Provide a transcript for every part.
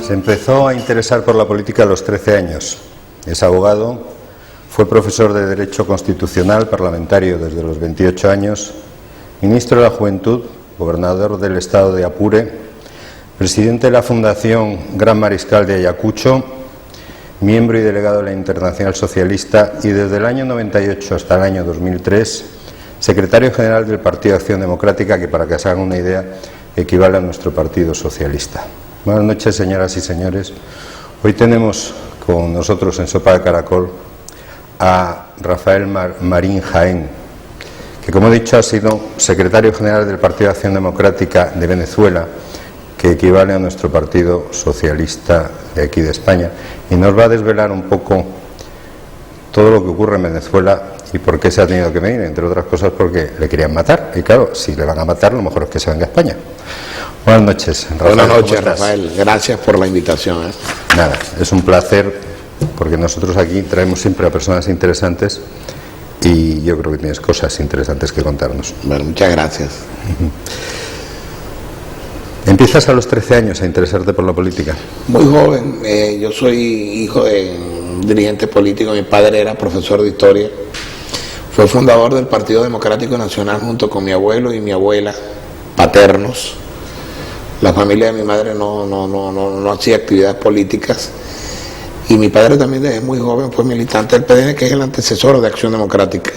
Se empezó a interesar por la política a los 13 años. Es abogado, fue profesor de Derecho Constitucional, parlamentario desde los 28 años, ministro de la Juventud, gobernador del estado de Apure, presidente de la Fundación Gran Mariscal de Ayacucho, miembro y delegado de la Internacional Socialista y desde el año 98 hasta el año 2003, secretario general del Partido de Acción Democrática, que para que se hagan una idea equivale a nuestro Partido Socialista. Buenas noches, señoras y señores. Hoy tenemos con nosotros en Sopa de Caracol a Rafael Marín Jaén, que, como he dicho, ha sido secretario general del Partido de Acción Democrática de Venezuela, que equivale a nuestro Partido Socialista de aquí de España, y nos va a desvelar un poco todo lo que ocurre en Venezuela y por qué se ha tenido que venir, entre otras cosas porque le querían matar, y claro, si le van a matar, lo mejor es que se venga a España. Buenas noches, Rafael. Buenas noches, Rafael. Gracias por la invitación. Nada, es un placer, porque nosotros aquí traemos siempre a personas interesantes y yo creo que tienes cosas interesantes que contarnos. Bueno, muchas gracias. ¿Empiezas a los 13 años a interesarte por la política? Muy joven. Yo soy hijo de un dirigente político. Mi padre era profesor de historia. Fue fundador del Partido Democrático Nacional junto con mi abuelo y mi abuela paternos. La familia de mi madre no hacía actividades políticas. Y mi padre también desde muy joven fue militante del PDN, que es el antecesor de Acción Democrática.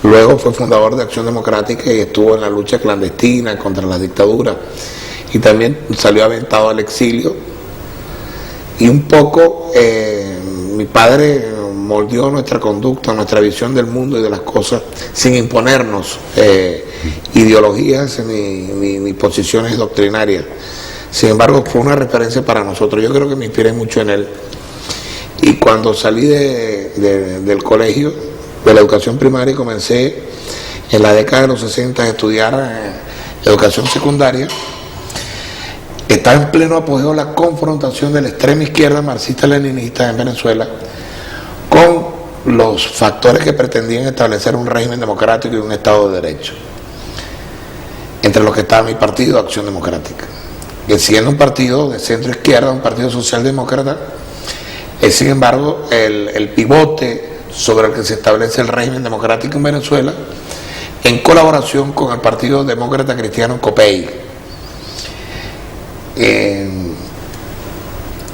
Luego fue fundador de Acción Democrática y estuvo en la lucha clandestina contra la dictadura. Y también salió aventado al exilio. Y un poco mi padre moldeó nuestra conducta, nuestra visión del mundo y de las cosas, sin imponernos ideologías ni posiciones doctrinarias. Sin embargo, fue una referencia para nosotros. Yo creo que me inspiré mucho en él. Y cuando salí del colegio, de la educación primaria, y comencé en la década de los 60 a estudiar educación secundaria, está en pleno apogeo la confrontación de la extrema izquierda marxista-leninista en Venezuela con los factores que pretendían establecer un régimen democrático y un Estado de Derecho, entre los que estaba mi partido, Acción Democrática, que siendo un partido de centro-izquierda, un partido socialdemócrata, es sin embargo el pivote sobre el que se establece el régimen democrático en Venezuela, en colaboración con el Partido Demócrata Cristiano COPEI.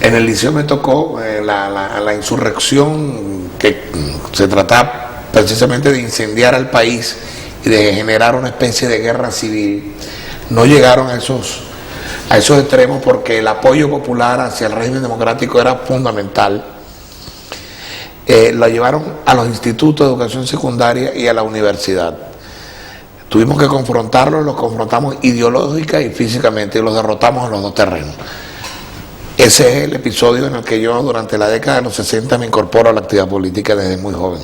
En el liceo me tocó la insurrección, que se trataba precisamente de incendiar al país y de generar una especie de guerra civil. No llegaron a esos extremos porque el apoyo popular hacia el régimen democrático era fundamental. Lo llevaron a los institutos de educación secundaria y a la universidad. Tuvimos que confrontarlos, los confrontamos ideológica y físicamente, y los derrotamos en los dos terrenos. Ese es el episodio en el que yo, durante la década de los 60, me incorporo a la actividad política desde muy joven.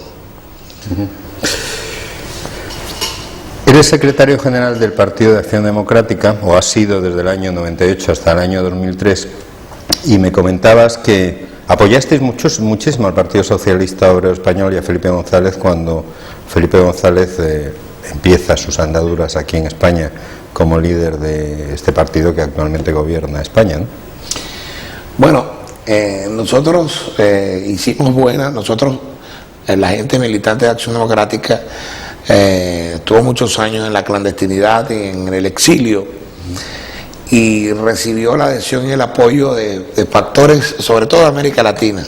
Eres secretario general del Partido de Acción Democrática, o has sido desde el año 98 hasta el año 2003, y me comentabas que apoyasteis muchísimo al Partido Socialista Obrero Español y a Felipe González cuando Felipe González empieza sus andaduras aquí en España como líder de este partido que actualmente gobierna España, ¿no? Bueno, nosotros hicimos la gente militante de Acción Democrática estuvo muchos años en la clandestinidad y en el exilio, y recibió la adhesión y el apoyo de factores, sobre todo de América Latina,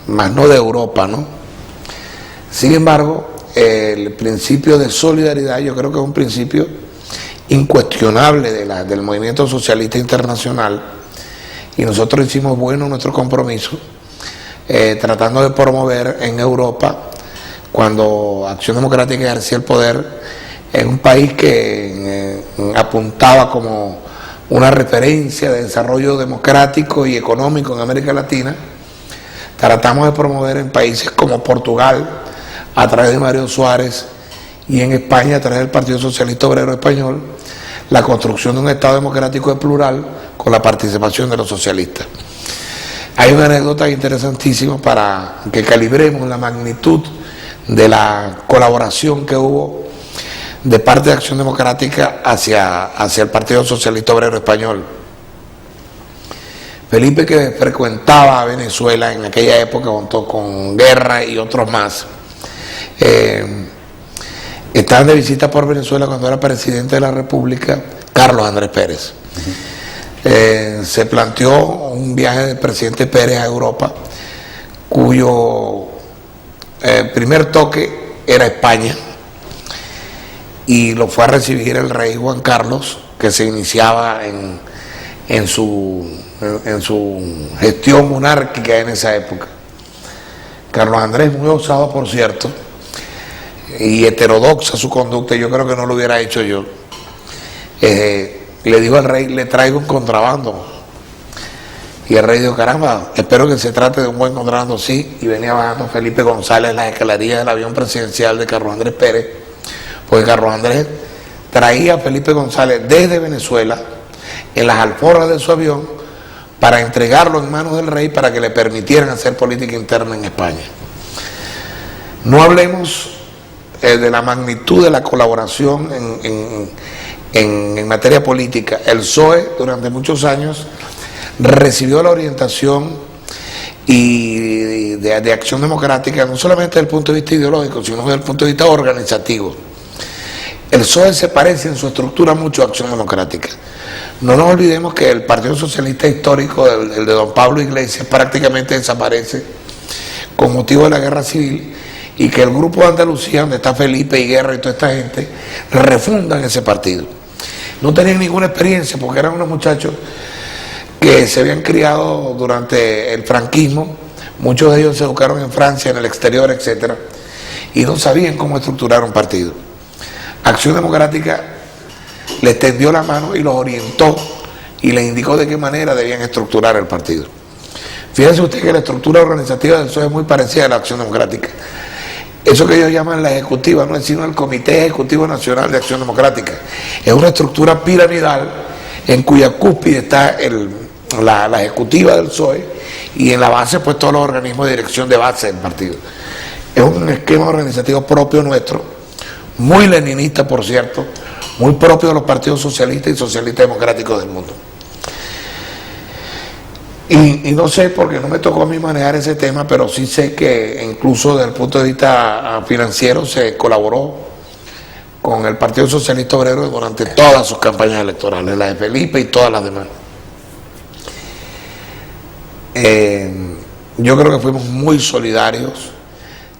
más no de Europa, ¿no? Sin embargo, el principio de solidaridad yo creo que es un principio incuestionable del movimiento socialista internacional, y nosotros hicimos bueno nuestro compromiso tratando de promover en Europa, cuando Acción Democrática ejercía el poder en un país que apuntaba como una referencia de desarrollo democrático y económico en América Latina, tratamos de promover en países como Portugal, a través de Mario Suárez, y en España, a través del Partido Socialista Obrero Español, la construcción de un Estado democrático y plural con la participación de los socialistas. Hay una anécdota interesantísima para que calibremos la magnitud de la colaboración que hubo de parte de Acción Democrática hacia el Partido Socialista Obrero Español. Felipe, que frecuentaba Venezuela en aquella época junto con Guerra y otros más, estaban de visita por Venezuela cuando era presidente de la República Carlos Andrés Pérez. Se planteó un viaje del presidente Pérez a Europa, cuyo primer toque era España, y lo fue a recibir el rey Juan Carlos, que se iniciaba en su gestión monárquica en esa época. Carlos Andrés, muy osado por cierto, y heterodoxa su conducta, yo creo que no lo hubiera hecho yo. Le dijo al rey: le traigo un contrabando. Y el rey dijo: caramba, espero que se trate de un buen contrabando. Sí, y venía bajando Felipe González las escalerías del avión presidencial de Carlos Andrés Pérez, porque Carlos Andrés traía a Felipe González desde Venezuela en las alforjas de su avión para entregarlo en manos del rey para que le permitieran hacer política interna en España. No hablemos de la magnitud de la colaboración en materia política. El PSOE durante muchos años recibió la orientación y de Acción Democrática, no solamente desde el punto de vista ideológico, sino desde el punto de vista organizativo. El PSOE se parece en su estructura mucho a Acción Democrática. No nos olvidemos que el Partido Socialista Histórico, el de don Pablo Iglesias, prácticamente desaparece con motivo de la guerra civil, y que el Grupo de Andalucía, donde está Felipe y Guerra y toda esta gente, refundan ese partido. No tenían ninguna experiencia porque eran unos muchachos que se habían criado durante el franquismo, muchos de ellos se educaron en Francia, en el exterior, etcétera, y no sabían cómo estructurar un partido. Acción Democrática les tendió la mano y los orientó y les indicó de qué manera debían estructurar el partido. Fíjense usted que la estructura organizativa del PSOE es muy parecida a la Acción Democrática. Eso que ellos llaman la ejecutiva no es sino el Comité Ejecutivo Nacional de Acción Democrática. Es una estructura piramidal en cuya cúspide está la ejecutiva del PSOE, y en la base pues todos los organismos de dirección de base del partido. Es un esquema organizativo propio nuestro, muy leninista por cierto, muy propio de los partidos socialistas y socialistas democráticos del mundo. Y no sé, porque no me tocó a mí manejar ese tema, pero sí sé que incluso desde el punto de vista financiero se colaboró con el Partido Socialista Obrero durante todas sus campañas electorales, la de Felipe y todas las demás. Yo creo que fuimos muy solidarios.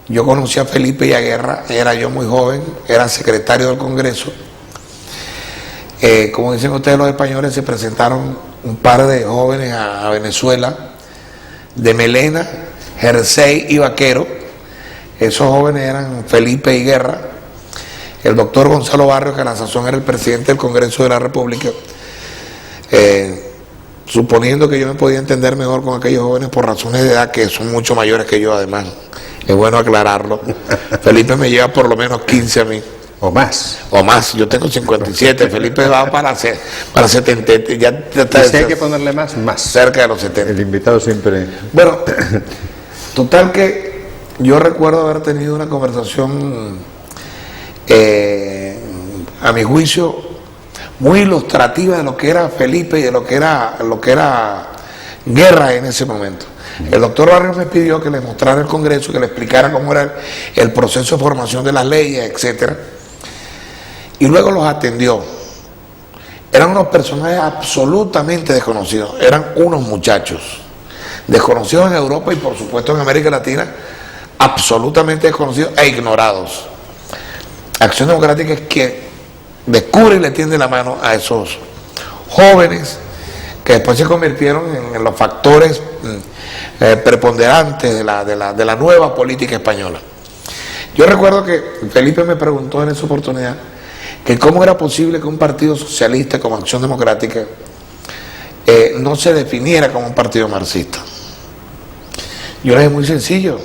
Yo conocí a Felipe y a Guerra, era yo muy joven, era secretario del Congreso. Como dicen ustedes los españoles, se presentaron un par de jóvenes a Venezuela, de melena, jersey y vaquero. Esos jóvenes eran Felipe y Guerra. El doctor Gonzalo Barrios, que a la sazón era el presidente del Congreso de la República, suponiendo que yo me podía entender mejor con aquellos jóvenes por razones de edad, que son mucho mayores que yo además, es bueno aclararlo. Felipe me lleva por lo menos 15 a mí. O más. O más, yo tengo 57, Felipe va para 70, ya está. Si hay que ponerle más, más. Cerca de los 70. El invitado siempre. Bueno, total que yo recuerdo haber tenido una conversación, a mi juicio, muy ilustrativa de lo que era Felipe y de lo que era Guerra en ese momento. El doctor Barrios me pidió que le mostrara el Congreso, que le explicara cómo era el proceso de formación de las leyes, etcétera. Y luego los atendió. Eran unos personajes absolutamente desconocidos, eran unos muchachos desconocidos en Europa y por supuesto en América Latina, absolutamente desconocidos e ignorados. Acción Democrática es quien descubre y le tiende la mano a esos jóvenes que después se convirtieron en los factores preponderantes de la nueva política española. Yo recuerdo que Felipe me preguntó en esa oportunidad que cómo era posible que un partido socialista como Acción Democrática no se definiera como un partido marxista. Yo le dije: muy sencillo,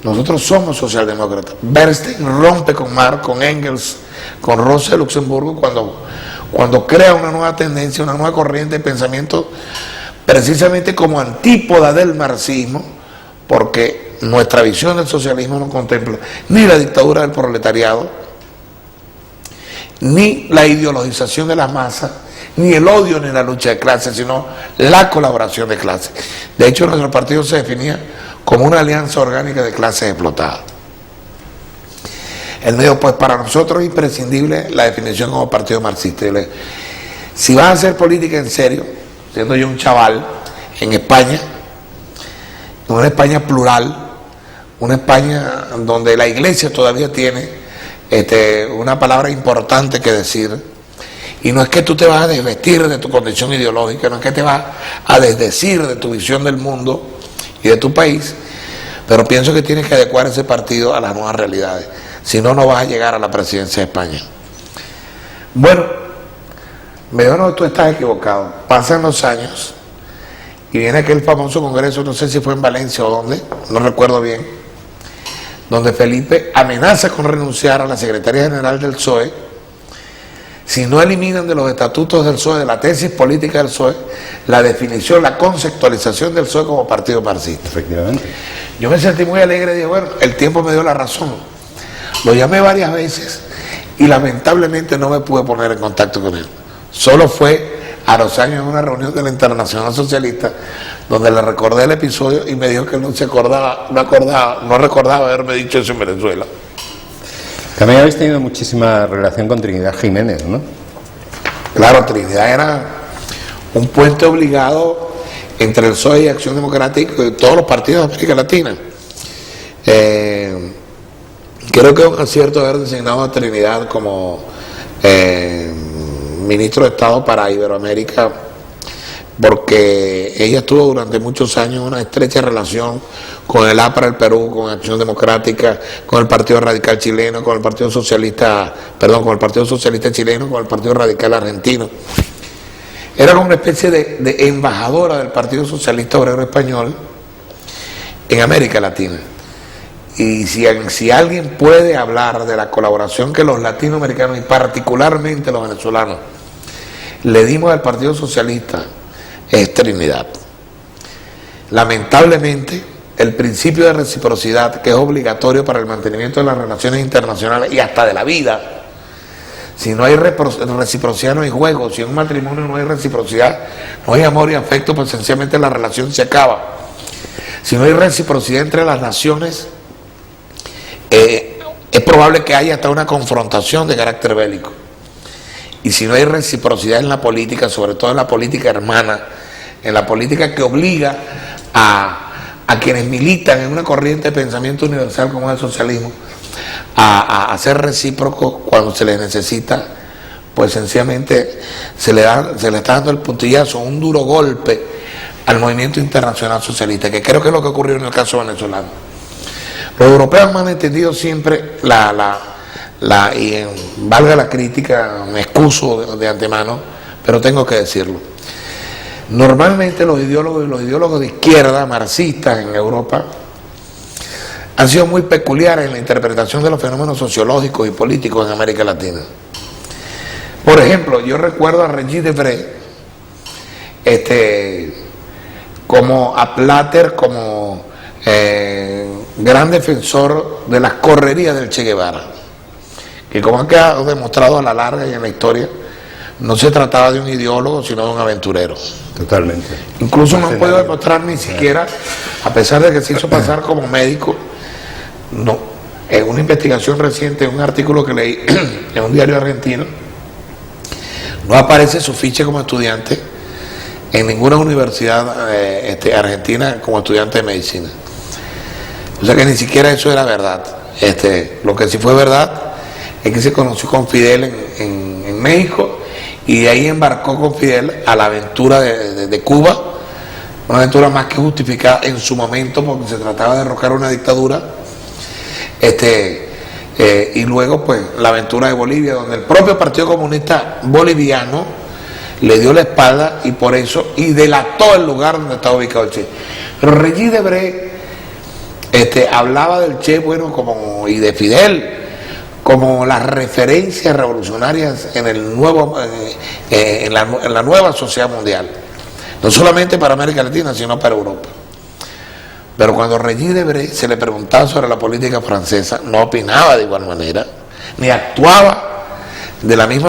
nosotros somos socialdemócratas. Bernstein rompe con Marx, con Engels, con Rosa de Luxemburgo cuando crea una nueva tendencia, una nueva corriente de pensamiento, precisamente como antípoda del marxismo, porque nuestra visión del socialismo no contempla ni la dictadura del proletariado, ni la ideologización de las masas, ni el odio ni la lucha de clases, sino la colaboración de clases. De hecho, nuestro partido se definía como una alianza orgánica de clases explotadas. El medio, pues para nosotros es imprescindible la definición como partido marxista. Si vas a hacer política en serio, siendo yo un chaval en España, una España plural, una España donde la iglesia todavía tiene una palabra importante que decir, y no es que tú te vas a desvestir de tu condición ideológica, no es que te vas a desdecir de tu visión del mundo y de tu país, pero pienso que tienes que adecuar ese partido a las nuevas realidades, si no, no vas a llegar a la presidencia de España. Bueno, veo no, tú estás equivocado, pasan los años y viene aquel famoso congreso, no sé si fue en Valencia o dónde, no recuerdo bien, donde Felipe amenaza con renunciar a la Secretaría General del PSOE si no eliminan de los estatutos del PSOE, de la tesis política del PSOE, la definición, la conceptualización del PSOE como partido marxista. Efectivamente. Yo me sentí muy alegre y dije, bueno, el tiempo me dio la razón. Lo llamé varias veces y lamentablemente no me pude poner en contacto con él. Solo fue a los años en una reunión de la Internacional Socialista donde le recordé el episodio y me dijo que no recordaba haberme dicho eso en Venezuela. También habéis tenido muchísima relación con Trinidad Jiménez, ¿no? Claro, Trinidad era un puente obligado entre el PSOE y Acción Democrática y todos los partidos de América Latina. Creo que es un acierto haber designado a Trinidad como ministro de Estado para Iberoamérica, porque ella tuvo durante muchos años una estrecha relación con el APRA del Perú, con Acción Democrática, con el Partido Radical Chileno, con el Partido Socialista Chileno, con el Partido Radical Argentino. Era como una especie de embajadora del Partido Socialista Obrero Español en América Latina. Y si alguien puede hablar de la colaboración que los latinoamericanos y particularmente los venezolanos le dimos al Partido Socialista, es Trinidad. Lamentablemente, el principio de reciprocidad, que es obligatorio para el mantenimiento de las relaciones internacionales y hasta de la vida, si no hay reciprocidad no hay juego, si en un matrimonio no hay reciprocidad, no hay amor y afecto, pues sencillamente la relación se acaba. Si no hay reciprocidad entre las naciones, es probable que haya hasta una confrontación de carácter bélico. Y si no hay reciprocidad en la política, sobre todo en la política hermana, en la política que obliga a quienes militan en una corriente de pensamiento universal como es el socialismo, a ser recíprocos cuando se les necesita, pues sencillamente se le está dando el puntillazo, un duro golpe al movimiento internacional socialista, que creo que es lo que ocurrió en el caso venezolano. Los europeos me han entendido siempre y valga la crítica, me excuso de antemano, pero tengo que decirlo. Normalmente los ideólogos de izquierda, marxistas en Europa, han sido muy peculiares en la interpretación de los fenómenos sociológicos y políticos en América Latina. Por ejemplo, yo recuerdo a Regis Debray, como a Plater, como gran defensor de las correrías del Che Guevara, que como ha quedado demostrado a la larga y en la historia, no se trataba de un ideólogo, sino de un aventurero. Totalmente. Incluso no puedo demostrar ni siquiera, a pesar de que se hizo pasar como médico, no. En una investigación reciente, en un artículo que leí en un diario argentino, no aparece su ficha como estudiante en ninguna universidad argentina como estudiante de medicina. O sea que ni siquiera eso era verdad. Lo que sí fue verdad es que se conoció con Fidel en México y de ahí embarcó con Fidel a la aventura de Cuba, una aventura más que justificada en su momento porque se trataba de derrocar una dictadura, y luego pues la aventura de Bolivia, donde el propio Partido Comunista Boliviano le dio la espalda y por eso, y delató el lugar donde estaba ubicado el Che. Pero Regis Debray hablaba del Che, bueno, y de Fidel, como las referencias revolucionarias en la nueva sociedad mundial, no solamente para América Latina, sino para Europa. Pero cuando Regis Debray se le preguntaba sobre la política francesa, no opinaba de igual manera, ni actuaba de la misma